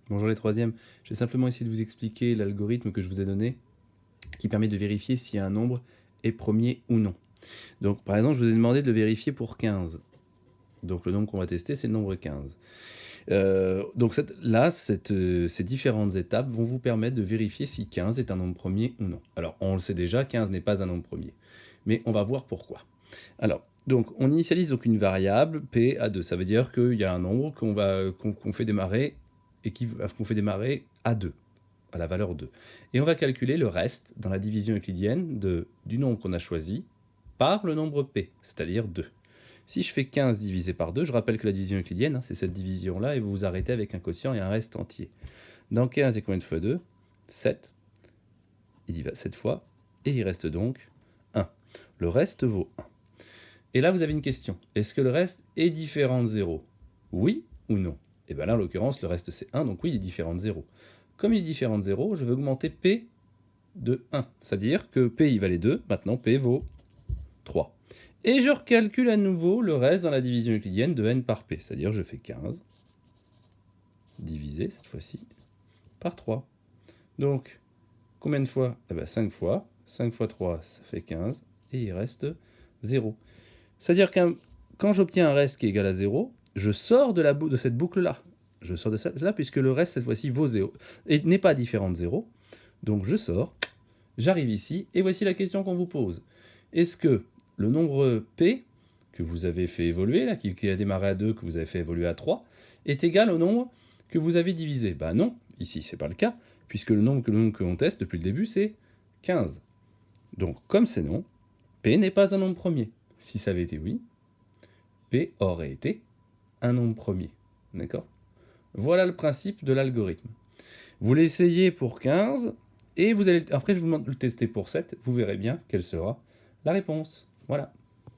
Bonjour les troisièmes, j'ai simplement essayé de vous expliquer l'algorithme que je vous ai donné qui permet de vérifier si un nombre est premier ou non. Donc par exemple, je vous ai demandé de le vérifier pour 15. Donc le nombre qu'on va tester, c'est le nombre 15. Donc ces différentes étapes vont vous permettre de vérifier si 15 est un nombre premier ou non. Alors on le sait déjà, 15 n'est pas un nombre premier. Mais on va voir pourquoi. Alors, donc on initialise donc une variable p à 2. Ça veut dire qu'il y a un nombre qu'on fait démarrer et qu'on fait démarrer à 2, à la valeur 2. Et on va calculer le reste dans la division euclidienne du nombre qu'on a choisi par le nombre p, c'est-à-dire 2. Si je fais 15 divisé par 2, je rappelle que la division euclidienne, c'est cette division-là, et vous vous arrêtez avec un quotient et un reste entier. Dans 15, il y a combien de fois 2 7. Il y va 7 fois, et il reste donc 1. Le reste vaut 1. Et là, vous avez une question. Est-ce que le reste est différent de 0 ? Oui ou non ? Et bien là, en l'occurrence, le reste c'est 1, donc oui, il est différent de 0. Comme il est différent de 0, je vais augmenter P de 1. C'est-à-dire que P, il valait 2, maintenant P vaut 3. Et je recalcule à nouveau le reste dans la division euclidienne de n par P. C'est-à-dire je fais 15 divisé, cette fois-ci, par 3. Donc, combien de fois ? Eh bien 5 fois. 5 fois 3, ça fait 15. Et il reste 0. C'est-à-dire que quand j'obtiens un reste qui est égal à 0, je sors de cette boucle-là. Je sors de celle-là puisque le reste, cette fois-ci, vaut 0 et n'est pas différent de 0. Donc je sors, j'arrive ici, et voici la question qu'on vous pose. Est-ce que le nombre P, que vous avez fait évoluer, là, qui a démarré à 2, que vous avez fait évoluer à 3, est égal au nombre que vous avez divisé ? Ben non, ici c'est pas le cas, puisque le nombre que l'on teste depuis le début, c'est 15. Donc comme c'est non, P n'est pas un nombre premier. Si ça avait été oui, P aurait été un nombre premier. D'accord ? Voilà le principe de l'algorithme. Vous l'essayez pour 15, et après je vous demande de le tester pour 7, vous verrez bien quelle sera la réponse. Voilà.